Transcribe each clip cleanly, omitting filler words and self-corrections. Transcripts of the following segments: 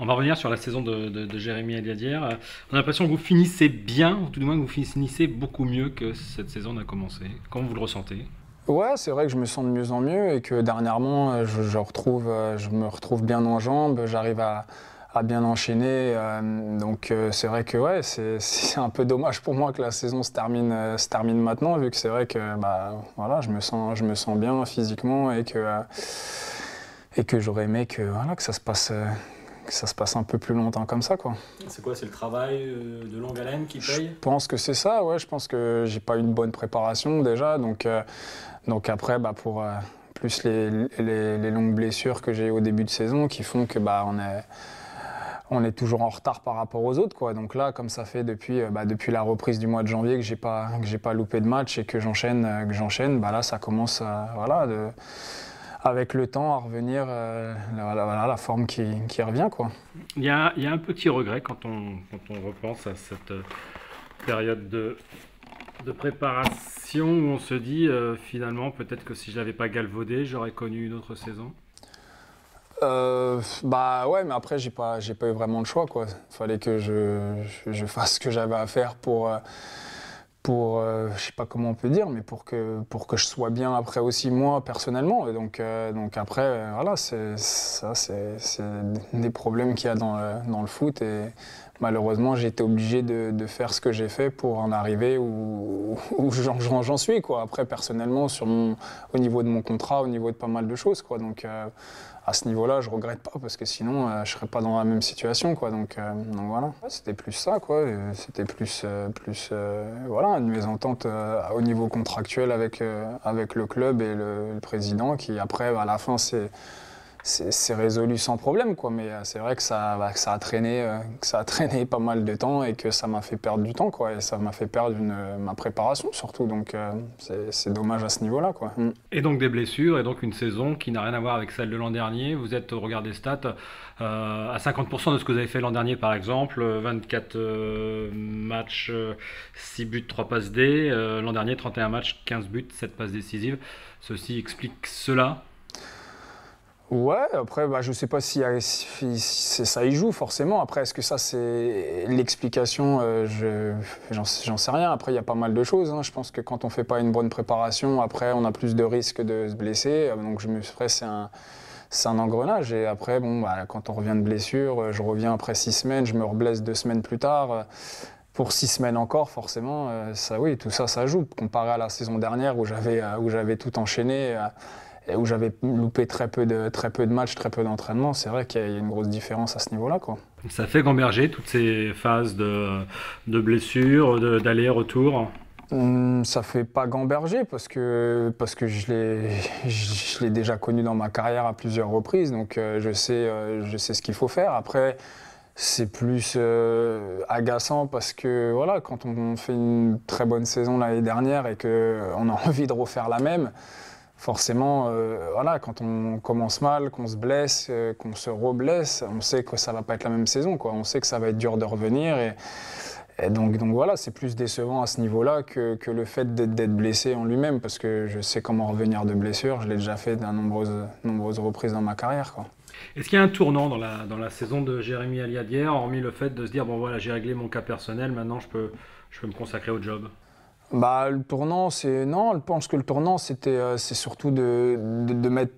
On va revenir sur la saison de Jérémy Aliadière. On a l'impression que vous finissez bien, ou tout du moins que vous finissez beaucoup mieux que cette saison n'a commencé. Comment vous le ressentez ? Ouais, c'est vrai que je me sens de mieux en mieux et que dernièrement, je me retrouve bien en jambes, j'arrive à bien enchaîner. Donc c'est vrai que ouais, c'est un peu dommage pour moi que la saison se termine maintenant, vu que c'est vrai que voilà, je me sens bien physiquement et que j'aurais aimé que ça se passe un peu plus longtemps comme ça, quoi. C'est quoi, c'est le travail de longue haleine qui paye ? Je pense que c'est ça, ouais. Je pense que j'ai pas eu une bonne préparation déjà, donc après, pour plus les longues blessures que j'ai eues au début de saison qui font que on est toujours en retard par rapport aux autres, quoi. Donc là, comme ça fait depuis la reprise du mois de janvier que j'ai pas loupé de match et que j'enchaîne, là ça commence avec le temps à revenir, la forme qui revient, quoi. Il y a un petit regret quand on repense à cette période de préparation où on se dit finalement peut-être que si je l'avais pas galvaudé, j'aurais connu une autre saison. Ouais, mais après j'ai pas eu vraiment le choix, quoi. Il fallait que je fasse ce que j'avais à faire pour je sais pas comment on peut dire, mais pour que je sois bien après aussi moi personnellement. Et donc après voilà, c'est des problèmes qu'il y a dans le foot et malheureusement j'ai été obligé de faire ce que j'ai fait pour en arriver où j'en suis, quoi. Après personnellement au niveau de mon contrat, au niveau de pas mal de choses, quoi. Donc à ce niveau-là, je regrette pas parce que sinon je serais pas dans la même situation, quoi. Donc voilà, ouais, c'était plus ça, quoi. C'était plus voilà, une mésentente au niveau contractuel avec le club et le président qui après à la fin c'est résolu sans problème, quoi. Mais c'est vrai que ça a traîné pas mal de temps et que ça m'a fait perdre du temps, quoi. Et ça m'a fait perdre ma préparation surtout. Donc c'est dommage à ce niveau-là, quoi. Et donc des blessures et donc une saison qui n'a rien à voir avec celle de l'an dernier. Vous êtes au regard des stats à 50% de ce que vous avez fait l'an dernier, par exemple. 24 matchs, 6 buts, 3 passes D. L'an dernier, 31 matchs, 15 buts, 7 passes décisives. Ceci explique cela. Ouais, après, je sais pas si ça y joue forcément. Après, est-ce que ça c'est l'explication j'en sais rien. Après, il y a pas mal de choses, hein. Je pense que quand on fait pas une bonne préparation, après, on a plus de risques de se blesser. Donc, c'est un engrenage. Et après, quand on revient de blessure, je reviens après 6 semaines, je me reblesse 2 semaines plus tard. Pour 6 semaines encore, forcément, oui, tout ça, ça joue. Comparé à la saison dernière où j'avais tout enchaîné. Et où j'avais loupé très peu de matchs, très peu d'entraînement, c'est vrai qu'il y a une grosse différence à ce niveau-là, quoi. Ça fait gamberger toutes ces phases de blessures, d'aller-retour. Ça fait pas gamberger parce que je l'ai déjà connu dans ma carrière à plusieurs reprises, donc je sais ce qu'il faut faire. Après, c'est plus agaçant parce que voilà, quand on fait une très bonne saison l'année dernière et qu'on a envie de refaire la même, forcément, voilà, quand on commence mal, qu'on se blesse, qu'on se reblesse, on sait que ça va pas être la même saison, quoi. On sait que ça va être dur de revenir et donc voilà, c'est plus décevant à ce niveau-là que le fait d'être blessé en lui-même, parce que je sais comment revenir de blessure, je l'ai déjà fait de nombreuses reprises dans ma carrière, quoi. Est-ce qu'il y a un tournant dans la saison de Jérémy Aliadière, hormis le fait de se dire bon voilà, j'ai réglé mon cas personnel, maintenant je peux me consacrer au job? Le tournant, non, je pense que le tournant, c'est surtout de m'être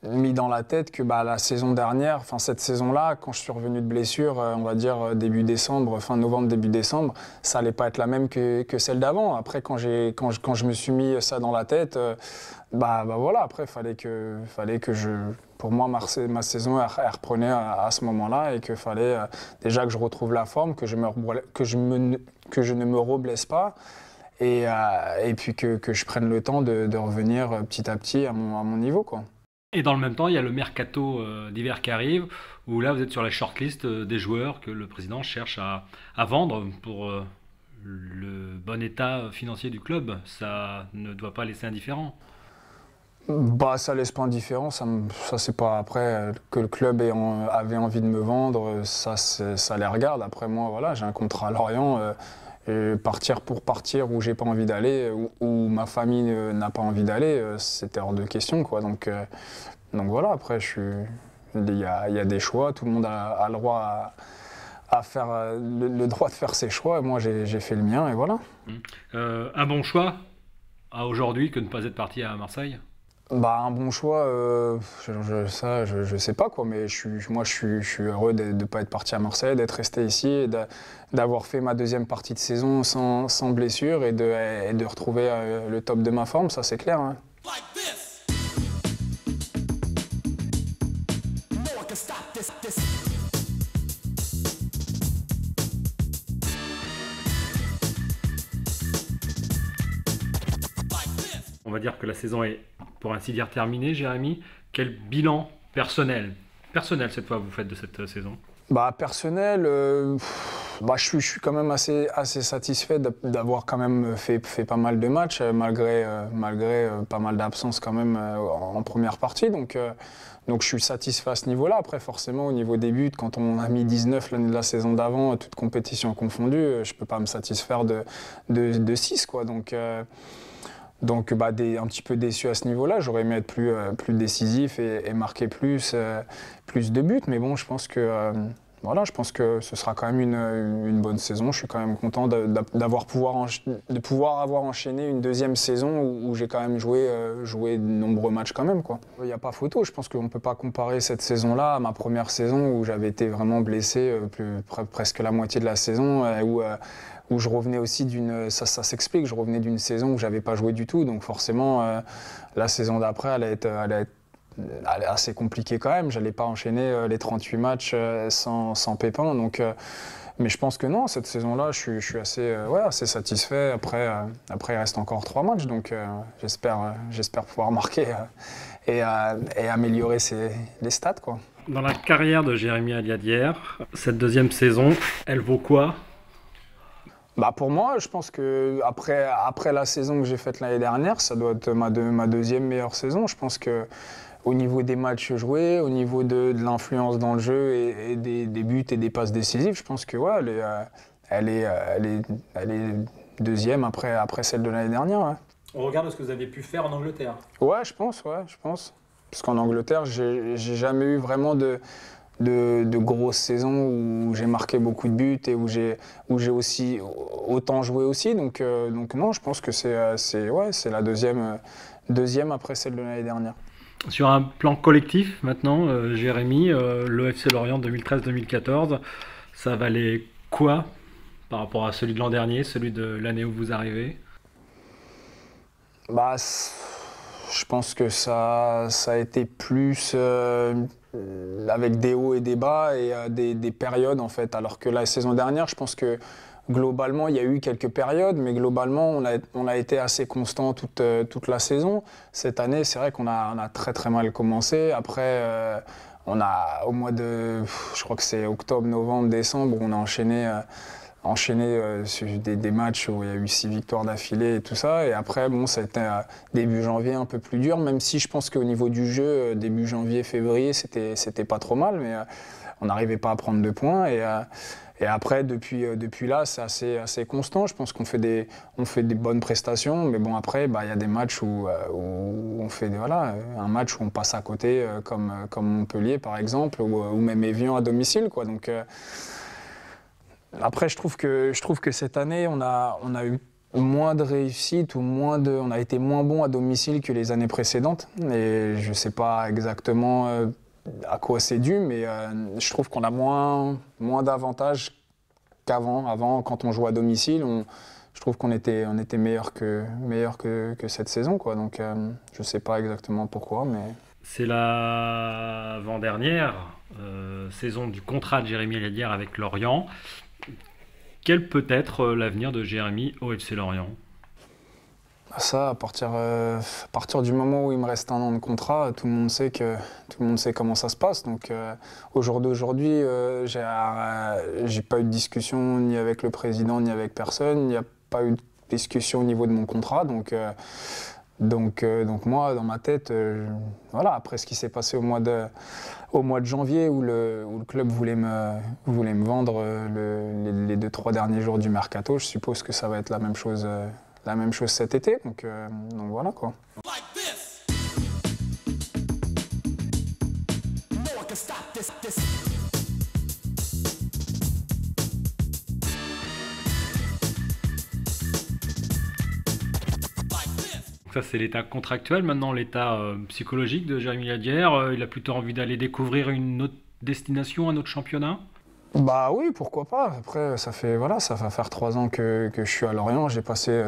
mis dans la tête que la saison dernière, enfin cette saison-là, quand je suis revenu de blessure, on va dire début décembre, fin novembre, début décembre, ça allait pas être la même que celle d'avant. Après, quand je me suis mis ça dans la tête, voilà, après fallait que pour moi, ma saison elle reprenait à ce moment-là et qu'il fallait déjà que je retrouve la forme, que je ne me reblesse pas. et puis que je prenne le temps de revenir petit à petit à mon niveau, quoi. Et dans le même temps, il y a le mercato d'hiver qui arrive, où là, vous êtes sur la shortlist des joueurs que le président cherche à vendre pour le bon état financier du club. Ça ne doit pas laisser indifférent. Bah, ça laisse pas indifférent, ça c'est pas après que le club avait envie de me vendre, ça les regarde. Après moi, voilà, j'ai un contrat à Lorient, et partir pour partir où j'ai pas envie d'aller, où ma famille n'a pas envie d'aller, c'était hors de question, quoi. Donc voilà, après il y a des choix, tout le monde a le droit à faire le droit de faire ses choix, et moi j'ai fait le mien, et voilà. Un bon choix à aujourd'hui que de ne pas être parti à Marseille? Bah, un bon choix, je sais pas, quoi, mais moi je suis heureux de ne pas être parti à Marseille, d'être resté ici, et d'avoir fait ma deuxième partie de saison sans blessure, et de retrouver le top de ma forme, ça c'est clair, hein. On va dire que la saison est, pour ainsi dire, terminée, Jérémy. Quel bilan personnel cette fois vous faites de cette saison? Bah, personnel, bah, je suis quand même assez satisfait d'avoir quand même fait pas mal de matchs, malgré pas mal d'absences quand même en première partie. Donc je suis satisfait à ce niveau-là. Après, forcément, au niveau des buts, quand on a mis 19 l'année de la saison d'avant, toute compétition confondue, je ne peux pas me satisfaire de 6, quoi. Donc bah, un petit peu déçu à ce niveau-là. J'aurais aimé être plus décisif et marquer plus de buts. Mais bon, voilà, je pense que ce sera quand même une bonne saison. Je suis quand même content de pouvoir avoir enchaîné une deuxième saison où j'ai quand même joué de nombreux matchs quand même, quoi. Il n'y a pas photo. Je pense qu'on ne peut pas comparer cette saison-là à ma première saison où j'avais été vraiment blessé presque la moitié de la saison, où je revenais aussi ça s'explique, je revenais d'une saison où j'avais pas joué du tout, donc forcément la saison d'après elle est assez compliquée quand même. J'allais pas enchaîner les 38 matchs sans pépin, mais je pense que non, cette saison-là, je suis assez satisfait. Après, il reste encore 3 matchs, donc j'espère pouvoir marquer et améliorer les stats, quoi. Dans la carrière de Jérémy Aliadière, cette deuxième saison, elle vaut quoi? Bah, pour moi, je pense que après la saison que j'ai faite l'année dernière, ça doit être ma deuxième meilleure saison. Je pense que au niveau des matchs joués, au niveau de l'influence dans le jeu et des buts et des passes décisives, je pense que ouais, elle est deuxième après celle de l'année dernière. Ouais. On regarde ce que vous avez pu faire en Angleterre. Ouais, je pense. Parce qu'en Angleterre, j'ai jamais eu vraiment de grosses saisons où j'ai marqué beaucoup de buts et où j'ai aussi autant joué aussi. Donc non, je pense que c'est la deuxième après celle de l'année dernière. Sur un plan collectif maintenant, Jérémy, le FC Lorient 2013-2014, ça valait quoi par rapport à celui de l'an dernier, celui de l'année où vous arrivez? Bah, je pense que ça a été plus avec des hauts et des bas et des périodes en fait. Alors que la saison dernière, je pense que globalement, il y a eu quelques périodes, mais globalement, on a été assez constant toute la saison. Cette année, c'est vrai qu'on a très très mal commencé. Après, on a au mois de, je crois que c'est octobre, novembre, décembre, on a enchaîné sur des matchs où il y a eu 6 victoires d'affilée et tout ça. Et après, bon, c'était début janvier un peu plus dur, même si je pense qu'au niveau du jeu, début janvier, février, c'était pas trop mal, mais on n'arrivait pas à prendre de points. Et après, depuis là, c'est assez constant. Je pense qu'on fait des bonnes prestations, mais bon, après, bah, y a des matchs où on fait un match où on passe à côté, comme Montpellier, par exemple, ou même Évian à domicile, quoi. Donc, après, je trouve que cette année, on a eu moins de réussite on a été moins bon à domicile que les années précédentes. Et je ne sais pas exactement à quoi c'est dû, mais je trouve qu'on a moins d'avantages qu'avant. Avant, quand on jouait à domicile, je trouve qu'on était meilleur que cette saison, quoi. Donc, je ne sais pas exactement pourquoi, mais... C'est l'avant-dernière saison du contrat de Jérémy Aliadière avec Lorient. Quel peut être l'avenir de Jérémy au FC Lorient? Ça, à partir du moment où il me reste 1 an de contrat, tout le monde sait comment ça se passe. Donc au jour d'aujourd'hui, j'ai pas eu de discussion ni avec le président ni avec personne. Il n'y a pas eu de discussion au niveau de mon contrat. Donc moi, dans ma tête, voilà, après ce qui s'est passé au mois de janvier où le club voulait me vendre les 2-3 derniers jours du mercato, je suppose que ça va être la même chose cet été. Donc voilà quoi. Ça, c'est l'état contractuel. Maintenant, l'état psychologique de Jérémy Ladière. Il a plutôt envie d'aller découvrir une autre destination, un autre championnat? Bah oui, pourquoi pas. Après, ça va faire 3 ans que je suis à Lorient. J'ai passé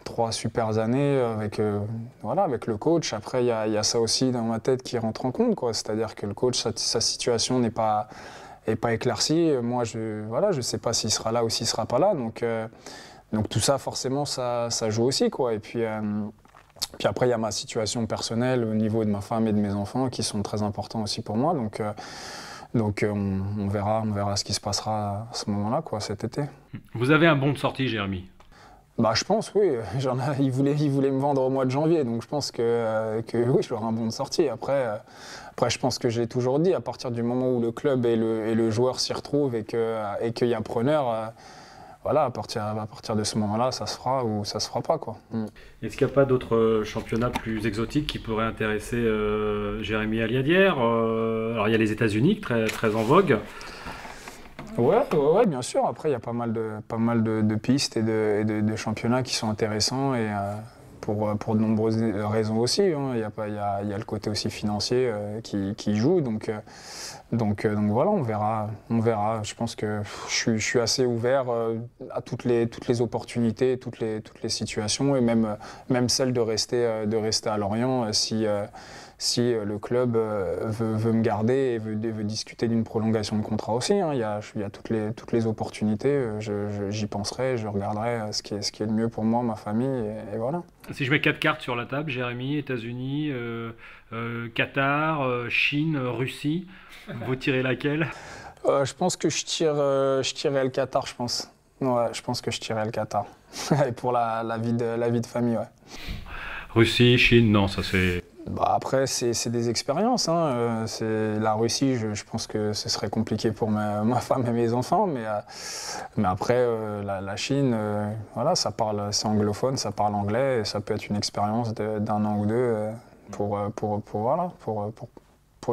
3 super années avec le coach. Après, il y a ça aussi dans ma tête qui rentre en compte, quoi. C'est-à-dire que le coach, sa situation n'est pas éclaircie. Moi, je sais pas s'il sera là ou s'il sera pas là. Donc tout ça, forcément, ça joue aussi, quoi. Et puis après, il y a ma situation personnelle au niveau de ma femme et de mes enfants qui sont très importants aussi pour moi. Donc on verra ce qui se passera à ce moment-là, quoi, cet été. Vous avez un bon de sortie, Jérémy? Bah, je pense, oui. Il voulait me vendre au mois de janvier, donc je pense que oui, j'aurai un bon de sortie. Après, je pense que j'ai toujours dit, à partir du moment où le club et le joueur s'y retrouvent et qu'il y a preneur, voilà, à partir de ce moment-là, ça se fera ou ça se fera pas, quoi. Est-ce qu'il n'y a pas d'autres championnats plus exotiques qui pourraient intéresser Jérémy Ladière? Alors il y a les États-Unis, très, très en vogue. Ouais, bien sûr. Après, il y a pas mal de pistes et de championnats qui sont intéressants et pour de nombreuses raisons aussi, hein. Il y a le côté aussi financier qui joue. Donc voilà, on verra. Je pense que je suis assez ouvert à toutes les opportunités, toutes les situations et même celle de rester à Lorient si le club veut me garder et veut discuter d'une prolongation de contrat aussi, hein. Il y a toutes les opportunités, j'y penserai, je regarderai ce qui est le mieux pour moi, ma famille, et voilà. Si je mets 4 cartes sur la table, Jérémy, États-Unis, Qatar, Chine, Russie, vous tirez laquelle? Je pense que je tirerai le Qatar, je pense. Ouais, je pense que je tirerai le Qatar. Et pour la vie de famille, ouais. Russie, Chine, non, ça c'est... Bah après, c'est des expériences, hein. La Russie, je pense que ce serait compliqué pour ma femme et mes enfants, mais après, la Chine, voilà, c'est anglophone, ça parle anglais, et ça peut être une expérience d'1 an ou 2 pour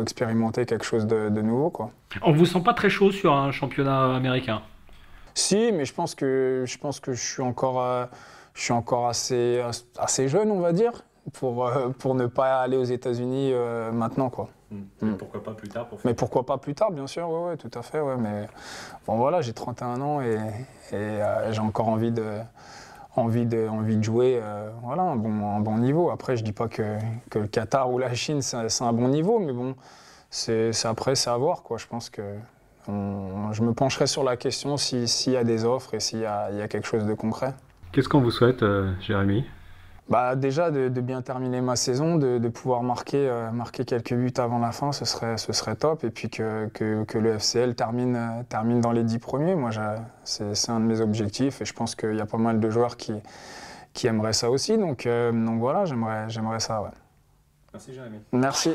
expérimenter quelque chose de nouveau, quoi. On vous sent pas très chaud sur un championnat américain? Si, mais je pense que je suis encore assez jeune, on va dire, pour ne pas aller aux États-Unis maintenant, quoi. Pourquoi pas plus tard Mais pourquoi pas plus tard, bien sûr, ouais, tout à fait, ouais. Mais bon, voilà, j'ai 31 ans et j'ai encore envie de jouer, voilà, un bon niveau. Après, je dis pas que le Qatar ou la Chine, c'est un bon niveau, mais bon, c'est à voir, quoi. Je pense que je me pencherai sur la question s'il y a des offres et s'il y a quelque chose de concret. Qu'est-ce qu'on vous souhaite, Jérémy? Bah, déjà de bien terminer ma saison, de pouvoir marquer quelques buts avant la fin, ce serait top. Et puis que le FCL termine dans les 10 premiers. Moi, c'est un de mes objectifs et je pense qu'il y a pas mal de joueurs qui aimeraient ça aussi. Donc voilà, j'aimerais ça, ouais. Merci, Jérémy. Merci.